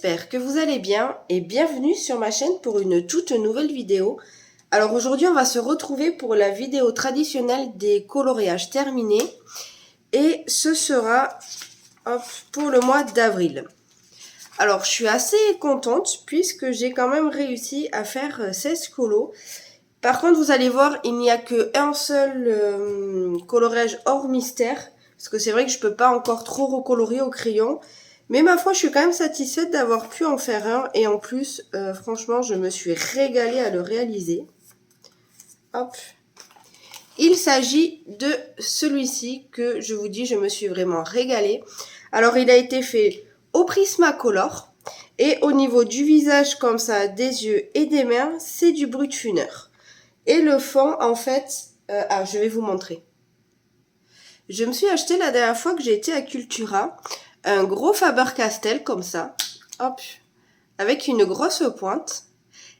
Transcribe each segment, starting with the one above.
j'espère que vous allez bien et bienvenue sur ma chaîne pour une toute nouvelle vidéo. Alors aujourd'hui on va se retrouver pour la vidéo traditionnelle des coloriages terminés et ce sera pour le mois d'avril. Alors je suis assez contente puisque j'ai quand même réussi à faire 16 colos. Par contre vous allez voir, il n'y a qu'un seul coloriage hors mystère parce que c'est vrai que je peux pas encore trop recolorier au crayon. Mais ma foi, je suis quand même satisfaite d'avoir pu en faire un. Et en plus, franchement, je me suis régalée à le réaliser. Hop. Il s'agit de celui-ci que je vous dis, je me suis vraiment régalée. Alors, il a été fait au Prismacolor. Et au niveau du visage, comme ça, des yeux et des mains, c'est du Brutfuner. Et le fond, en fait... je vais vous montrer. Je me suis acheté la dernière fois que j'ai été à Cultura un gros Faber-Castell comme ça, hop, avec une grosse pointe.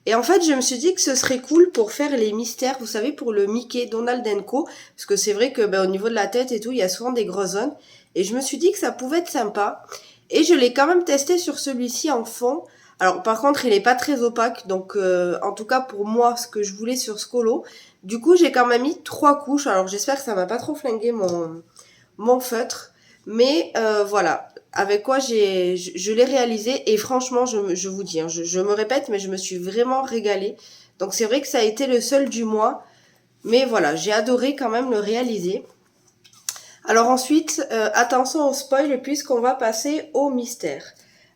Et en fait, je me suis dit que ce serait cool pour faire les mystères, vous savez, pour le Mickey Donald & Co. Parce que c'est vrai que au niveau de la tête et tout, il y a souvent des grosses zones. Et je me suis dit que ça pouvait être sympa. Et je l'ai quand même testé sur celui-ci en fond. Alors par contre, il n'est pas très opaque. Donc en tout cas pour moi, ce que je voulais sur ce colo. Du coup, j'ai quand même mis 3 couches. Alors j'espère que ça va pas trop flinguer mon feutre. Mais voilà, avec quoi je l'ai réalisé et franchement, je vous dis, je me répète, mais je me suis vraiment régalée. Donc c'est vrai que ça a été le seul du mois, mais voilà, j'ai adoré quand même le réaliser. Alors ensuite, attention au spoil puisqu'on va passer au mystère.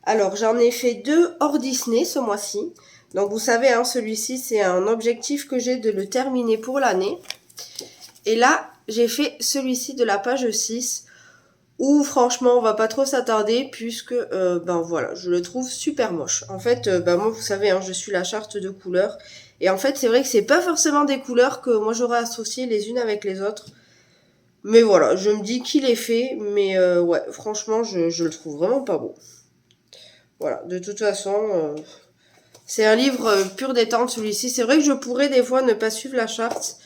Alors j'en ai fait 2 hors Disney ce mois-ci. Donc vous savez, hein, celui-ci c'est un objectif que j'ai de le terminer pour l'année. Et là, j'ai fait celui-ci de la page 6. Où franchement on va pas trop s'attarder puisque voilà, je le trouve super moche. En fait moi vous savez hein, je suis la charte de couleurs et en fait c'est vrai que c'est pas forcément des couleurs que moi j'aurais associées les unes avec les autres. Mais voilà, je me dis qu'il est fait, mais ouais, franchement je le trouve vraiment pas beau. Voilà, de toute façon c'est un livre pur détente celui-ci. C'est vrai que je pourrais des fois ne pas suivre la charte,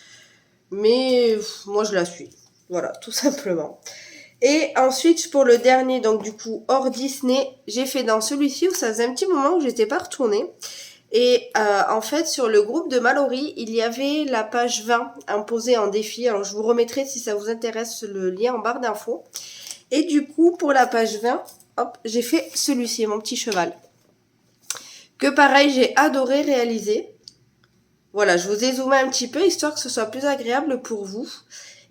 mais moi je la suis. Voilà, tout simplement. Et ensuite, pour le dernier, donc du coup, hors Disney, j'ai fait dans celui-ci où ça faisait un petit moment où j'étais pas retournée. Et en fait, sur le groupe de Mallory, il y avait la page 20 imposée en défi. Alors, je vous remettrai, si ça vous intéresse, le lien en barre d'infos. Et du coup, pour la page 20, hop, j'ai fait celui-ci, mon petit cheval. Que pareil, j'ai adoré réaliser. Voilà, je vous ai zoomé un petit peu, histoire que ce soit plus agréable pour vous.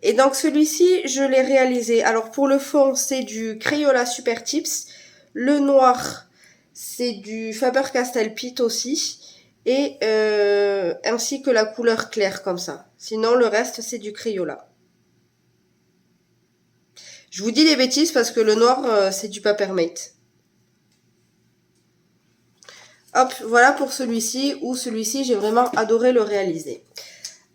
Et donc celui-ci, je l'ai réalisé. Alors pour le fond, c'est du Crayola Super Tips. Le noir, c'est du Faber-Castell Pitt aussi. Et ainsi que la couleur claire comme ça. Sinon, le reste, c'est du Crayola. Je vous dis des bêtises parce que le noir, c'est du Papermate. Hop, voilà pour celui-ci. Ou celui-ci, j'ai vraiment adoré le réaliser.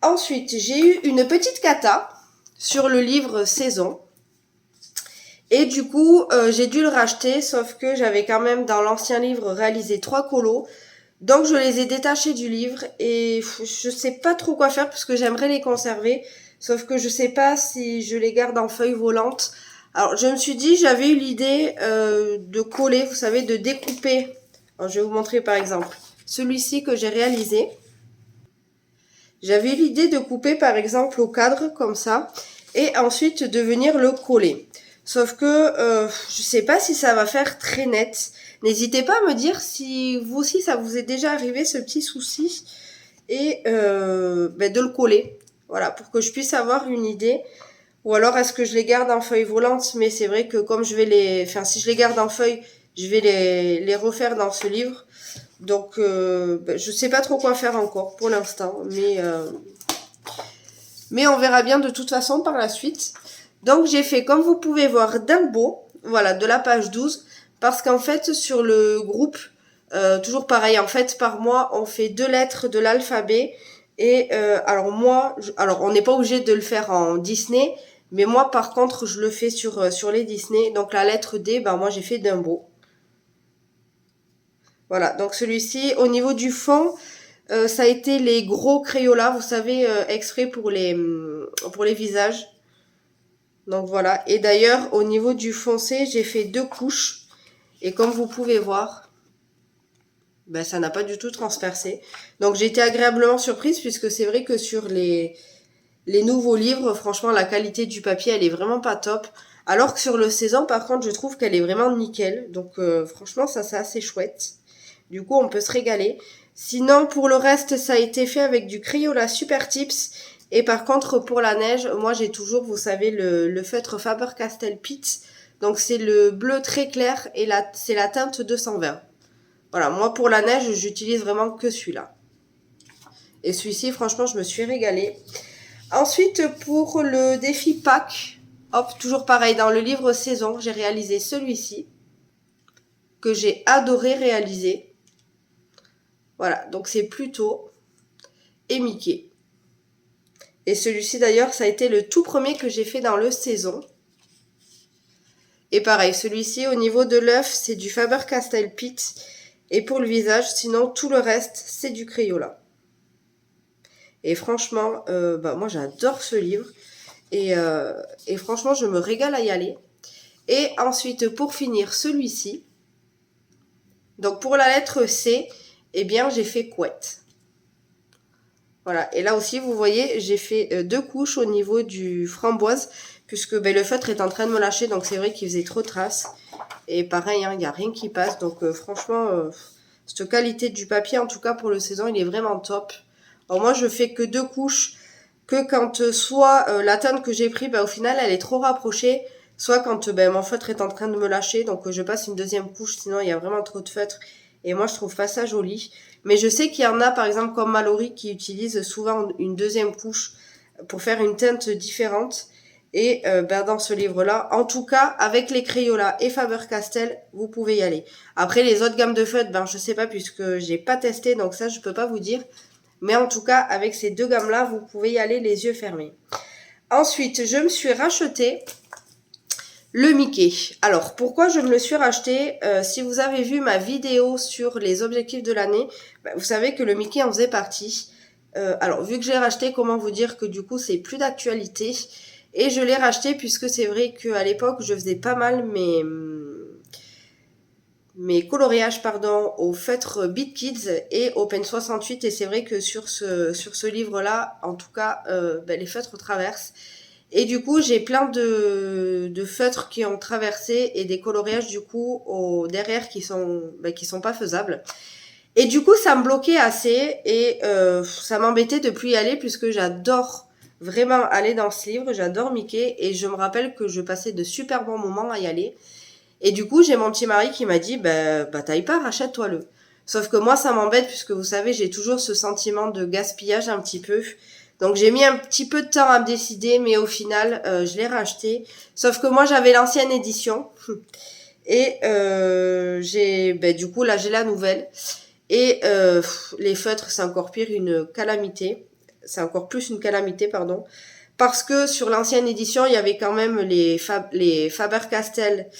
Ensuite, j'ai eu une petite cata sur le livre Saison. Et du coup, j'ai dû le racheter, sauf que j'avais quand même dans l'ancien livre réalisé 3 colos. Donc je les ai détachés du livre et je sais pas trop quoi faire parce que j'aimerais les conserver. Sauf que je sais pas si je les garde en feuilles volantes. Alors je me suis dit, j'avais eu l'idée de coller, vous savez, de découper. Alors, je vais vous montrer par exemple celui-ci que j'ai réalisé. J'avais eu l'idée de couper par exemple au cadre comme ça et ensuite de venir le coller. Sauf que je sais pas si ça va faire très net. N'hésitez pas à me dire si vous aussi ça vous est déjà arrivé ce petit souci et de le coller. Voilà, pour que je puisse avoir une idée. Ou alors est-ce que je les garde en feuilles volantes, mais c'est vrai que comme je vais si je les garde en feuilles, je vais les refaire dans ce livre. Donc je sais pas trop quoi faire encore pour l'instant, mais on verra bien de toute façon par la suite. Donc j'ai fait, comme vous pouvez voir, d'un beau, voilà, de la page 12, parce qu'en fait sur le groupe, toujours pareil, en fait par mois on fait 2 lettres de l'alphabet. Et alors on n'est pas obligé de le faire en Disney, mais moi par contre je le fais sur les Disney. Donc la lettre D, moi j'ai fait d'un beau. Voilà, donc celui-ci, au niveau du fond, ça a été les gros Crayola, vous savez, exprès pour les visages. Donc voilà, et d'ailleurs, au niveau du foncé, j'ai fait 2 couches. Et comme vous pouvez voir, ben, ça n'a pas du tout transpercé. Donc j'ai été agréablement surprise puisque c'est vrai que sur les nouveaux livres, franchement, la qualité du papier, elle est vraiment pas top. Alors que sur le Cézanne, par contre, je trouve qu'elle est vraiment nickel. Donc franchement, ça c'est assez chouette. Du coup, on peut se régaler. Sinon, pour le reste, ça a été fait avec du Crayola Super Tips. Et par contre, pour la neige, moi j'ai toujours, vous savez, le feutre Faber-Castell Pitt. Donc c'est le bleu très clair et c'est la teinte 220. Voilà, moi pour la neige, j'utilise vraiment que celui-là. Et celui-ci, franchement, je me suis régalée. Ensuite, pour le défi Pâques, hop, toujours pareil, dans le livre Saison, j'ai réalisé celui-ci, que j'ai adoré réaliser. Voilà, donc c'est Pluto et Mickey. Et celui-ci d'ailleurs, ça a été le tout premier que j'ai fait dans le Saison. Et pareil, celui-ci, au niveau de l'œuf, c'est du Faber-Castell Pitt. Et pour le visage, sinon, tout le reste, c'est du Crayola. Et franchement, moi j'adore ce livre. Et franchement, je me régale à y aller. Et ensuite, pour finir, celui-ci. Donc pour la lettre C, eh bien j'ai fait couette. Voilà, et là aussi, vous voyez, j'ai fait 2 couches au niveau du framboise, puisque le feutre est en train de me lâcher, donc c'est vrai qu'il faisait trop de traces. Et pareil, il n'y a rien qui passe, donc franchement, cette qualité du papier, en tout cas pour le Saison, il est vraiment top. Alors moi, je fais que 2 couches, que quand soit la teinte que j'ai pris, au final, elle est trop rapprochée, soit quand mon feutre est en train de me lâcher, donc je passe une deuxième couche, sinon il y a vraiment trop de feutre. Et moi, je trouve pas ça joli. Mais je sais qu'il y en a, par exemple, comme Mallory, qui utilisent souvent une deuxième couche pour faire une teinte différente. Et dans ce livre-là, en tout cas, avec les Crayola et Faber-Castell, vous pouvez y aller. Après, les autres gammes de feutres, je sais pas, puisque j'ai pas testé, donc ça, je peux pas vous dire. Mais en tout cas, avec ces 2 gammes-là, vous pouvez y aller les yeux fermés. Ensuite, je me suis racheté le Mickey. Alors, pourquoi je me le suis racheté? Si vous avez vu ma vidéo sur les objectifs de l'année, vous savez que le Mickey en faisait partie. Alors, vu que je l'ai racheté, comment vous dire que du coup, c'est plus d'actualité. Et je l'ai racheté puisque c'est vrai qu'à l'époque, je faisais pas mal mes coloriages au feutre Beat Kids et au Pen 68. Et c'est vrai que sur ce livre-là, en tout cas, les feutres traversent. Et du coup, j'ai plein de feutres qui ont traversé et des coloriages du coup derrière qui sont pas faisables. Et du coup, ça me bloquait assez et ça m'embêtait de plus y aller puisque j'adore vraiment aller dans ce livre. J'adore Mickey et je me rappelle que je passais de super bons moments à y aller. Et du coup, j'ai mon petit mari qui m'a dit, t'ailles pas, rachète-toi-le. Sauf que moi, ça m'embête puisque vous savez, j'ai toujours ce sentiment de gaspillage un petit peu. Donc j'ai mis un petit peu de temps à me décider, mais au final, je l'ai racheté. Sauf que moi, j'avais l'ancienne édition. Et du coup, là, j'ai la nouvelle. Et les feutres, c'est encore pire, une calamité. C'est encore plus une calamité, pardon. Parce que sur l'ancienne édition, il y avait quand même les Faber-Castell,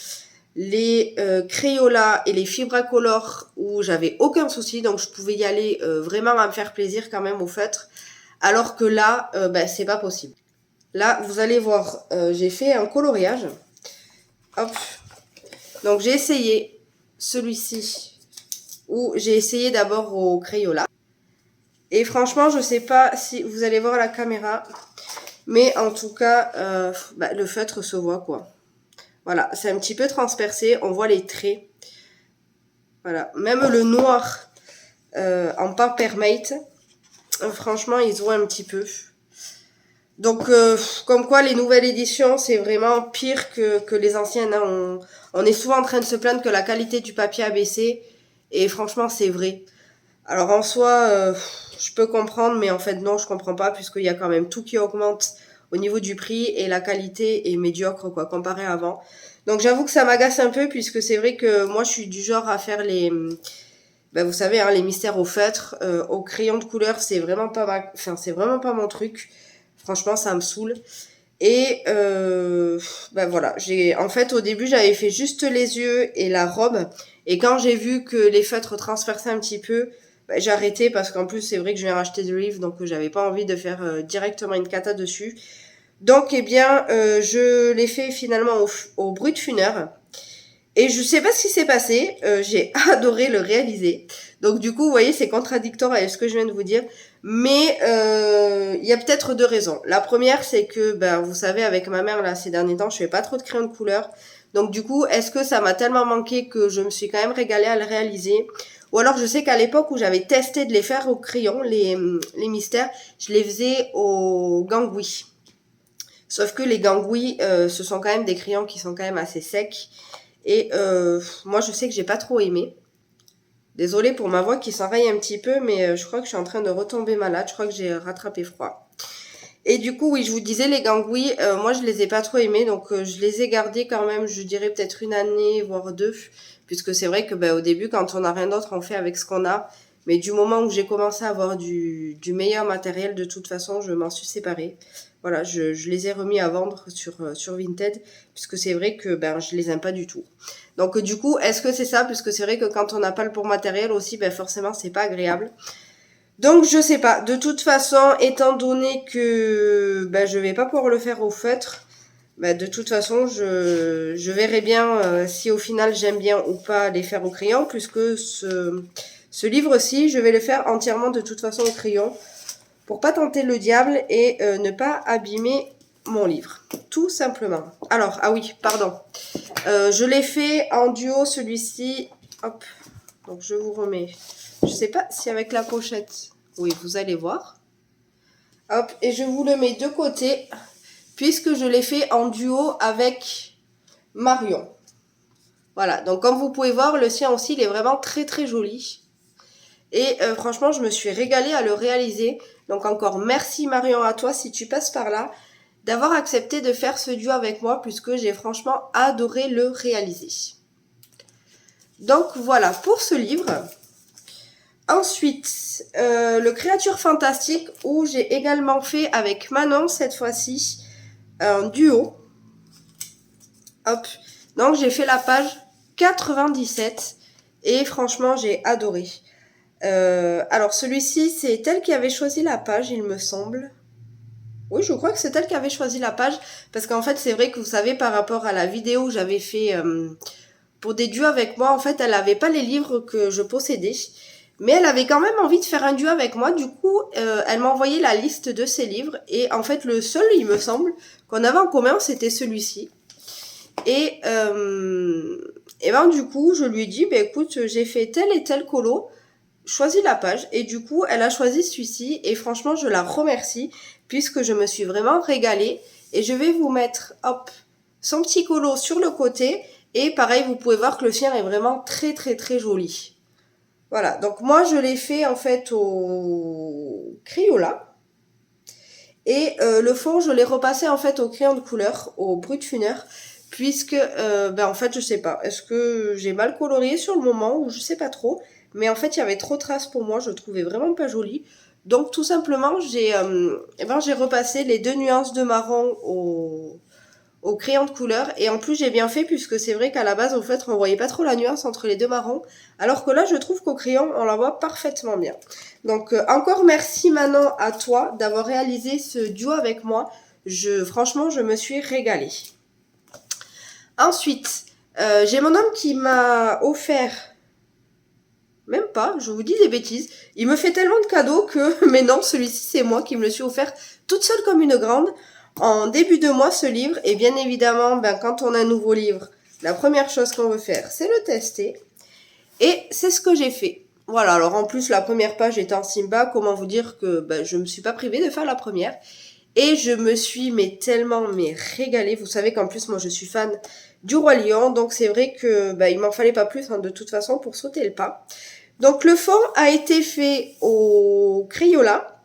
les Crayola et les Fibracolor où j'avais aucun souci. Donc je pouvais y aller vraiment à me faire plaisir quand même au feutre. Alors que là, c'est pas possible. Là, vous allez voir, j'ai fait un coloriage. Hop. Donc j'ai essayé celui-ci où j'ai essayé d'abord au Crayola. Et franchement, je sais pas si vous allez voir la caméra, mais en tout cas, le feutre se voit quoi. Voilà, c'est un petit peu transpercé, on voit les traits. Voilà, même le noir en Papermate, franchement, ils ont un petit peu. Donc, comme quoi les nouvelles éditions, c'est vraiment pire que les anciennes. Hein. On est souvent en train de se plaindre que la qualité du papier a baissé. Et franchement, c'est vrai. Alors en soi, je peux comprendre, mais en fait non, je comprends pas, puisqu'il y a quand même tout qui augmente au niveau du prix et la qualité est médiocre quoi, comparé à avant. Donc j'avoue que ça m'agace un peu, puisque c'est vrai que moi je suis du genre à faire vous savez, hein, les mystères au feutre, au crayon de couleur, c'est vraiment pas c'est vraiment pas mon truc. Franchement, ça me saoule. Et voilà, en fait au début j'avais fait juste les yeux et la robe. Et quand j'ai vu que les feutres transperçaient un petit peu, j'ai arrêté parce qu'en plus c'est vrai que je viens racheter du livre, donc j'avais pas envie de faire directement une cata dessus. Donc je l'ai fait finalement au Brut Funner. Et je sais pas ce qui s'est passé, j'ai adoré le réaliser. Donc du coup, vous voyez, c'est contradictoire avec ce que je viens de vous dire. Mais il y a peut-être deux raisons. La première, c'est que, ben, vous savez, avec ma mère, là, ces derniers temps, je fais pas trop de crayons de couleur. Donc du coup, est-ce que ça m'a tellement manqué que je me suis quand même régalée à le réaliser? Ou alors je sais qu'à l'époque où j'avais testé de les faire au crayon, les mystères, je les faisais au gangui. Sauf que les gangouis, ce sont quand même des crayons qui sont quand même assez secs. Et moi, je sais que j'ai pas trop aimé. Désolée pour ma voix qui s'enraye un petit peu, mais je crois que je suis en train de retomber malade. Je crois que j'ai rattrapé froid. Et du coup, oui, je vous disais, les gangouis, moi, je les ai pas trop aimés. Donc, je les ai gardés quand même, je dirais peut-être une année, voire deux. Puisque c'est vrai que au début, quand on n'a rien d'autre, on fait avec ce qu'on a. Mais du moment où j'ai commencé à avoir du meilleur matériel, de toute façon, je m'en suis séparée. Voilà, je les ai remis à vendre sur Vinted, puisque c'est vrai que je les aime pas du tout. Donc du coup, est-ce que c'est ça? Puisque c'est vrai que quand on n'a pas le bon matériel aussi, forcément, c'est pas agréable. Donc je sais pas. De toute façon, étant donné que je vais pas pouvoir le faire au feutre, de toute façon, je verrai bien si au final j'aime bien ou pas les faire au crayon, puisque ce livre-ci, je vais le faire entièrement de toute façon au crayon, pour pas tenter le diable et ne pas abîmer mon livre, tout simplement. Alors, ah oui, pardon. Je l'ai fait en duo, celui-ci. Hop, donc je vous remets. Je sais pas si avec la pochette. Oui, vous allez voir. Hop, et je vous le mets de côté, puisque je l'ai fait en duo avec Marion. Voilà, donc comme vous pouvez voir, le sien aussi, il est vraiment très très joli. Et franchement, je me suis régalée à le réaliser. Donc encore merci Marion à toi si tu passes par là, d'avoir accepté de faire ce duo avec moi, puisque j'ai franchement adoré le réaliser. Donc voilà pour ce livre. Ensuite, le Créature Fantastique, où j'ai également fait avec Manon cette fois-ci un duo. Hop. Donc j'ai fait la page 97 et franchement j'ai adoré. Alors celui-ci, c'est elle qui avait choisi la page, il me semble. Oui, je crois que c'est elle qui avait choisi la page, parce qu'en fait, c'est vrai que vous savez, par rapport à la vidéo que j'avais fait pour des duos avec moi, en fait, elle n'avait pas les livres que je possédais, mais elle avait quand même envie de faire un duo avec moi. Du coup, elle m'a envoyé la liste de ses livres, et en fait, le seul, il me semble, qu'on avait en commun, c'était celui-ci. Et du coup, je lui ai dit, écoute, j'ai fait tel et tel colo, choisi la page, et du coup elle a choisi celui-ci, et franchement je la remercie puisque je me suis vraiment régalée. Et je vais vous mettre hop son petit colo sur le côté, et pareil vous pouvez voir que le sien est vraiment très très très joli. Voilà, donc moi je l'ai fait en fait au Crayola, et le fond je l'ai repassé en fait au crayon de couleur, au Brutfuner, puisque en fait je sais pas, est-ce que j'ai mal colorié sur le moment ou je sais pas trop, mais en fait il y avait trop de traces pour moi, je trouvais vraiment pas joli. Donc tout simplement j'ai repassé les deux nuances de marron au crayon de couleur, et en plus j'ai bien fait puisque c'est vrai qu'à la base au fait on voyait pas trop la nuance entre les deux marrons, alors que là je trouve qu'au crayon on la voit parfaitement bien. Donc encore merci Manon à toi d'avoir réalisé ce duo avec moi. Franchement je me suis régalée. Ensuite, j'ai mon homme qui m'a offert, même pas, je vous dis des bêtises, il me fait tellement de cadeaux que, mais non, celui-ci c'est moi qui me le suis offert toute seule comme une grande, en début de mois ce livre. Et bien évidemment, quand on a un nouveau livre, la première chose qu'on veut faire, c'est le tester. Et c'est ce que j'ai fait. Voilà, alors en plus la première page est en Simba, comment vous dire que je me suis pas privée de faire la première. Et je me suis tellement régalée. Vous savez qu'en plus moi je suis fan du Roi Lion, donc c'est vrai que il m'en fallait pas plus de toute façon pour sauter le pas. Donc le fond a été fait au Crayola,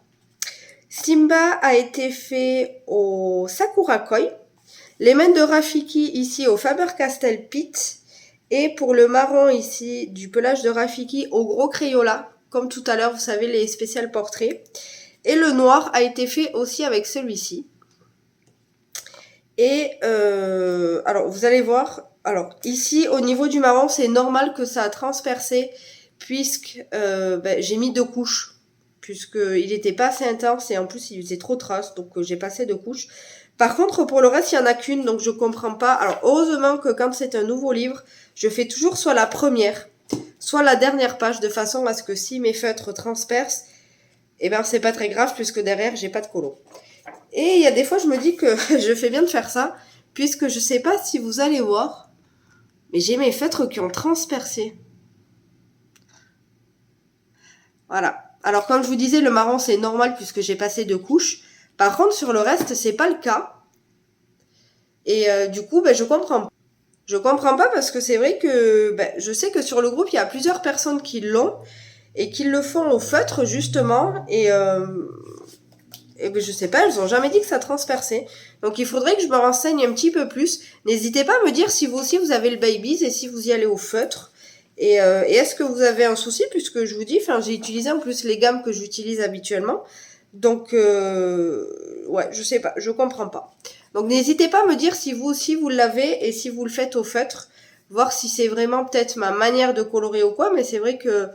Simba a été fait au Sakura Koi, les mains de Rafiki ici au Faber-Castell Pitt, et pour le marron ici du pelage de Rafiki au gros Crayola, comme tout à l'heure vous savez les spéciales portraits. Et le noir a été fait aussi avec celui-ci. Et alors vous allez voir, alors ici au niveau du marron c'est normal que ça a transpercé, puisque j'ai mis 2 couches, puisqu'il n'était pas assez intense et en plus il faisait trop de traces, donc j'ai passé 2 couches. Par contre, pour le reste, il n'y en a qu'une, donc je comprends pas. Alors, heureusement que quand c'est un nouveau livre, je fais toujours soit la première, soit la dernière page, de façon à ce que si mes feutres transpercent, eh ben c'est pas très grave, puisque derrière, j'ai pas de colo. Et il y a des fois, je me dis que je fais bien de faire ça, puisque je sais pas si vous allez voir, mais j'ai mes feutres qui ont transpercé. Voilà. Alors, comme je vous disais, le marron, c'est normal, puisque j'ai passé 2 couches. Par contre, sur le reste, c'est pas le cas. Et du coup, je comprends pas. Je comprends pas parce que c'est vrai que je sais que sur le groupe, il y a plusieurs personnes qui l'ont et qui le font au feutre, justement. Et je sais pas, elles ont jamais dit que ça transperçait. Donc il faudrait que je me renseigne un petit peu plus. N'hésitez pas à me dire si vous aussi vous avez le babies et si vous y allez au feutre. Et est-ce que vous avez un souci, puisque je vous dis, j'ai utilisé en plus les gammes que j'utilise habituellement. Donc ouais, je sais pas, je comprends pas. Donc n'hésitez pas à me dire si vous aussi vous l'avez et si vous le faites au feutre. Voir si c'est vraiment peut-être ma manière de colorer ou quoi. Mais c'est vrai que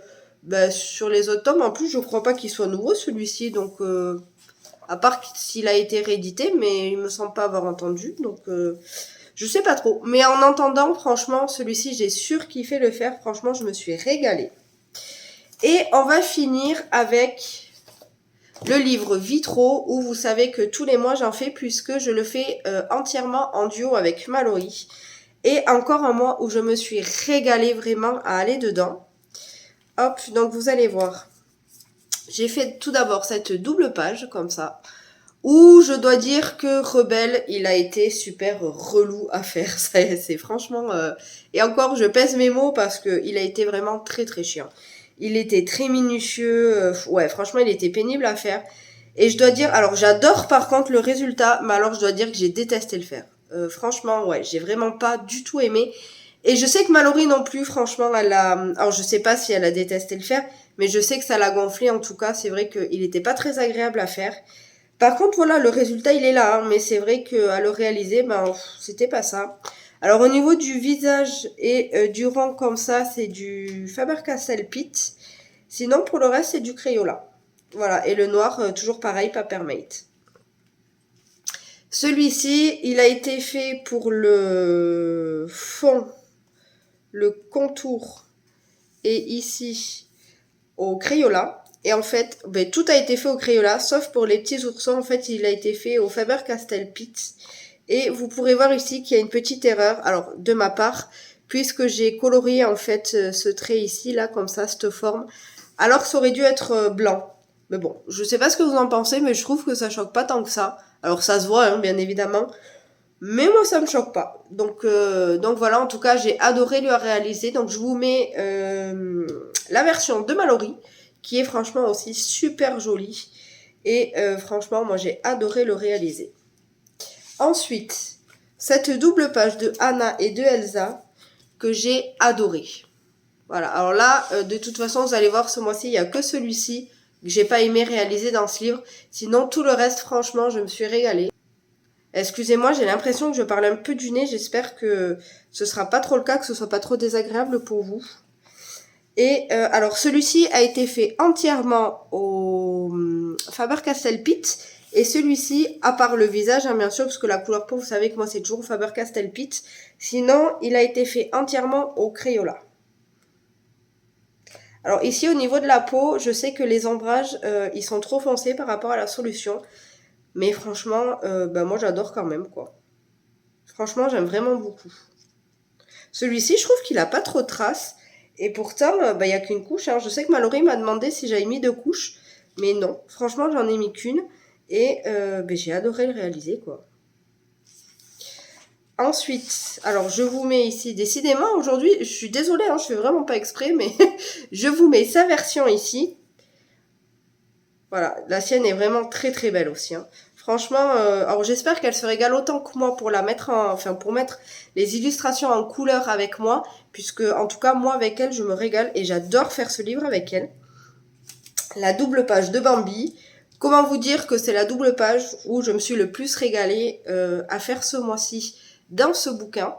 sur les autres tomes, en plus, je crois pas qu'il soit nouveau celui-ci. Donc à part s'il a été réédité, mais il me semble pas avoir entendu, donc je sais pas trop. Mais en entendant, franchement, celui-ci, j'ai surkiffé le faire, franchement, je me suis régalée. Et on va finir avec le livre Vitro, où vous savez que tous les mois j'en fais, puisque je le fais entièrement en duo avec Mallory. Et encore un mois où je me suis régalée vraiment à aller dedans. Hop, donc vous allez voir. J'ai fait tout d'abord cette double page, comme ça, où je dois dire que Rebelle, il a été super relou à faire. C'est franchement... Et encore, je pèse mes mots parce qu'il a été vraiment très très chiant. Il était très minutieux. Ouais, franchement, il était pénible à faire. Et je dois dire... Alors, j'adore par contre le résultat, mais alors je dois dire que j'ai détesté le faire. Franchement, ouais, j'ai vraiment pas du tout aimé. Et je sais que Mallory non plus, franchement, elle a... Alors, je sais pas si elle a détesté le faire, mais je sais que ça l'a gonflé en tout cas. C'est vrai qu'il était pas très agréable à faire. Par contre, voilà, le résultat, il est là, hein, mais c'est vrai qu'à le réaliser, c'était pas ça. Alors, au niveau du visage et du rang comme ça, c'est du Faber-Castell Pitt. Sinon, pour le reste, c'est du Crayola. Voilà, et le noir, toujours pareil, Papermate. Celui-ci, il a été fait pour le fond, le contour, et ici, au Crayola. Et en fait, tout a été fait au Crayola, sauf pour les petits oursons. En fait, il a été fait au Faber-Castell Pitt. Et vous pourrez voir ici qu'il y a une petite erreur, alors de ma part, puisque j'ai colorié en fait ce trait ici, là, comme ça, cette forme, alors que ça aurait dû être blanc. Mais bon, je sais pas ce que vous en pensez, mais je trouve que ça choque pas tant que ça. Alors ça se voit, hein, bien évidemment. Mais moi, ça me choque pas. Donc voilà, en tout cas, j'ai adoré le réaliser. Donc je vous mets la version de Mallory, qui est franchement aussi super jolie. Et franchement, moi, j'ai adoré le réaliser. Ensuite, cette double page de Anna et de Elsa, que j'ai adoré. Voilà, alors là, de toute façon, vous allez voir, ce mois-ci, il n'y a que celui-ci que j'ai pas aimé réaliser dans ce livre. Sinon, tout le reste, franchement, je me suis régalée. Excusez-moi, j'ai l'impression que je parle un peu du nez. J'espère que ce sera pas trop le cas, que ce soit pas trop désagréable pour vous. Et alors, celui-ci a été fait entièrement au Faber-Castell Pitt. Et celui-ci, à part le visage, hein, bien sûr, parce que la couleur peau, vous savez que moi, c'est toujours Faber-Castell Pitt. Sinon, il a été fait entièrement au Crayola. Alors ici, au niveau de la peau, je sais que les ombrages, ils sont trop foncés par rapport à la solution. Mais franchement, moi j'adore quand même, quoi. Franchement, j'aime vraiment beaucoup. Celui-ci, je trouve qu'il a pas trop de traces. Et pourtant, il n'y a qu'une couche. Hein. Je sais que Mallory m'a demandé si j'avais mis 2 couches. Mais non, franchement, j'en ai mis qu'une. Et j'ai adoré le réaliser, quoi. Ensuite, alors je vous mets ici, décidément, aujourd'hui, je suis désolée, hein, je fais vraiment pas exprès, mais je vous mets sa version ici. Voilà, la sienne est vraiment très très belle aussi. Hein. Franchement, alors j'espère qu'elle se régale autant que moi pour la mettre pour mettre les illustrations en couleur avec moi, puisque en tout cas moi avec elle je me régale et j'adore faire ce livre avec elle. La double page de Bambi. Comment vous dire que c'est la double page où je me suis le plus régalée à faire ce mois-ci dans ce bouquin.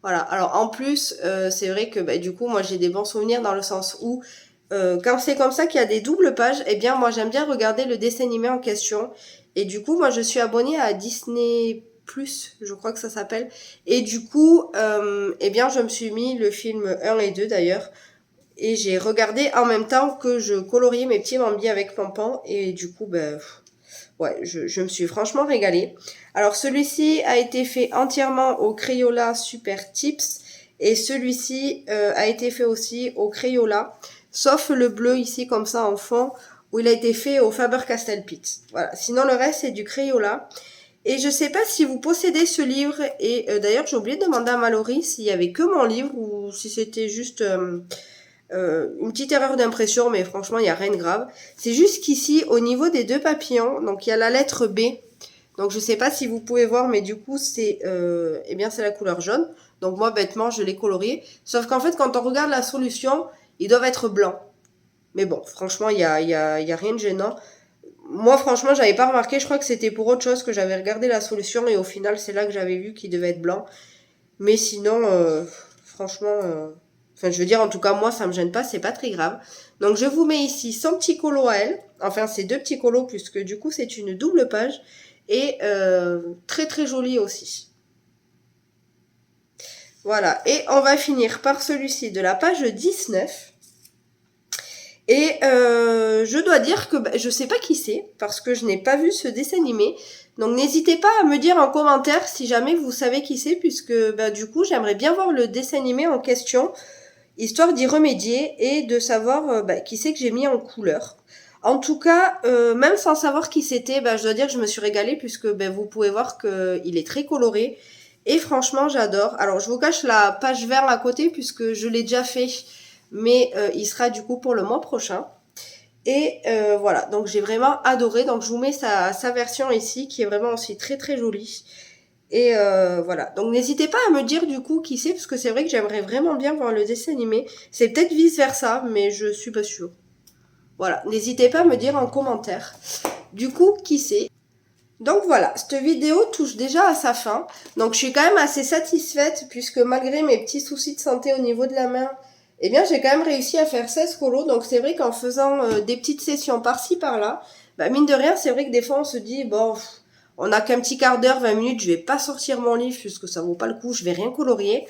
Voilà, alors en plus, c'est vrai que du coup moi j'ai des bons souvenirs dans le sens où quand c'est comme ça qu'il y a des doubles pages, eh bien moi j'aime bien regarder le dessin animé en question Et du coup, moi, je suis abonnée à Disney+, je crois que ça s'appelle. Et du coup, eh bien, je me suis mis le film 1 et 2 d'ailleurs. Et j'ai regardé en même temps que je coloriais mes petits Bambi avec Pampan. Et du coup, ben, ouais, je me suis franchement régalée. Alors, celui-ci a été fait entièrement au Crayola Super Tips. Et celui-ci a été fait aussi au Crayola. Sauf le bleu ici, comme ça, en fond, où il a été fait au Faber-Castell Pits. Voilà. Sinon, le reste, c'est du Crayola. Et je sais pas si vous possédez ce livre. Et d'ailleurs, j'ai oublié de demander à Mallory s'il y avait que mon livre ou si c'était juste une petite erreur d'impression, mais franchement, il n'y a rien de grave. C'est juste qu'ici, au niveau des deux papillons, donc il y a la lettre B. Donc je sais pas si vous pouvez voir, mais du coup, c'est eh bien, c'est la couleur jaune. Donc moi, bêtement, je l'ai colorié. Sauf qu'en fait, quand on regarde la solution, ils doivent être blancs. Mais bon, franchement, il y a rien de gênant. Moi, franchement, j'avais pas remarqué. Je crois que c'était pour autre chose que j'avais regardé la solution et au final, c'est là que j'avais vu qu'il devait être blanc. Mais sinon, franchement, enfin, je veux dire, en tout cas, moi, ça me gêne pas, c'est pas très grave. Donc, je vous mets ici son petit colo à elle. Enfin, c'est deux petits colos puisque du coup, c'est une double page et très très jolie aussi. Voilà. Et on va finir par celui-ci de la page 19. Et je dois dire que je sais pas qui c'est, parce que je n'ai pas vu ce dessin animé. Donc n'hésitez pas à me dire en commentaire si jamais vous savez qui c'est, puisque du coup j'aimerais bien voir le dessin animé en question, histoire d'y remédier et de savoir qui c'est que j'ai mis en couleur. En tout cas, même sans savoir qui c'était, je dois dire que je me suis régalée, puisque vous pouvez voir qu'il est très coloré. Et franchement, j'adore. Alors je vous cache la page verte à côté, puisque je l'ai déjà fait, mais il sera du coup pour le mois prochain. Et voilà, donc j'ai vraiment adoré. Donc je vous mets sa version ici, qui est vraiment aussi très très jolie. Et voilà, donc n'hésitez pas à me dire du coup qui c'est, parce que c'est vrai que j'aimerais vraiment bien voir le dessin animé. C'est peut-être vice versa, mais je suis pas sûre. Voilà, n'hésitez pas à me dire en commentaire du coup qui c'est. Donc voilà, cette vidéo touche déjà à sa fin. Donc je suis quand même assez satisfaite, puisque malgré mes petits soucis de santé au niveau de la main, eh bien j'ai quand même réussi à faire 16 colos. Donc c'est vrai qu'en faisant des petites sessions par-ci par-là, mine de rien, c'est vrai que des fois on se dit, bon, on a qu'un petit quart d'heure, 20 minutes, je vais pas sortir mon livre puisque ça vaut pas le coup, je vais rien colorier.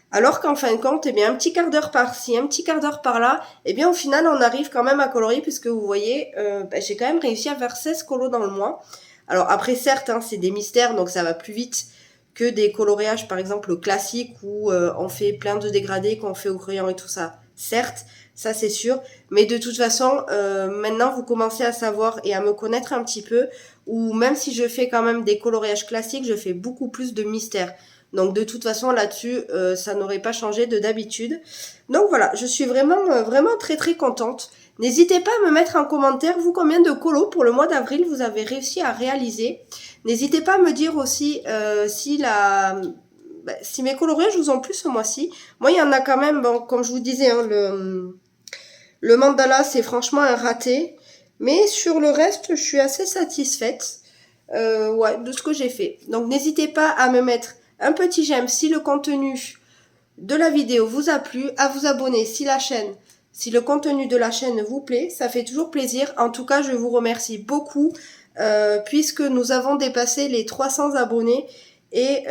Alors qu'en fin de compte, eh bien un petit quart d'heure par-ci, un petit quart d'heure par-là, eh bien au final on arrive quand même à colorier, puisque vous voyez, j'ai quand même réussi à faire 16 colos dans le mois. Alors après certes, c'est des mystères, donc ça va plus vite que des coloriages par exemple classiques où on fait plein de dégradés, qu'on fait au crayon et tout ça. Certes, ça c'est sûr, mais de toute façon, maintenant vous commencez à savoir et à me connaître un petit peu, ou même si je fais quand même des coloriages classiques, je fais beaucoup plus de mystères. Donc de toute façon là-dessus, ça n'aurait pas changé de d'habitude. Donc voilà, je suis vraiment vraiment très très contente. N'hésitez pas à me mettre en commentaire, vous, combien de colos pour le mois d'avril vous avez réussi à réaliser. N'hésitez pas à me dire aussi si mes coloriages vous ont plu ce mois-ci. Moi, il y en a quand même, bon, comme je vous disais, le mandala, c'est franchement un raté. Mais sur le reste, je suis assez satisfaite de ce que j'ai fait. Donc n'hésitez pas à me mettre un petit j'aime si le contenu de la vidéo vous a plu, à vous abonner si le contenu de la chaîne vous plaît, ça fait toujours plaisir. En tout cas, je vous remercie beaucoup puisque nous avons dépassé les 300 abonnés et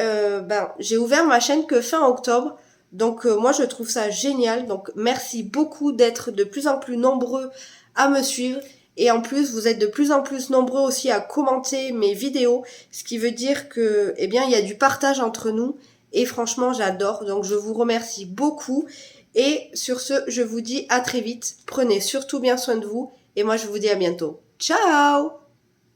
j'ai ouvert ma chaîne que fin octobre. Donc moi, je trouve ça génial. Donc merci beaucoup d'être de plus en plus nombreux à me suivre. Et en plus, vous êtes de plus en plus nombreux aussi à commenter mes vidéos, ce qui veut dire que, il y a du partage entre nous. Et franchement, j'adore. Donc, je vous remercie beaucoup. Et sur ce, je vous dis à très vite. Prenez surtout bien soin de vous. Et moi, je vous dis à bientôt. Ciao!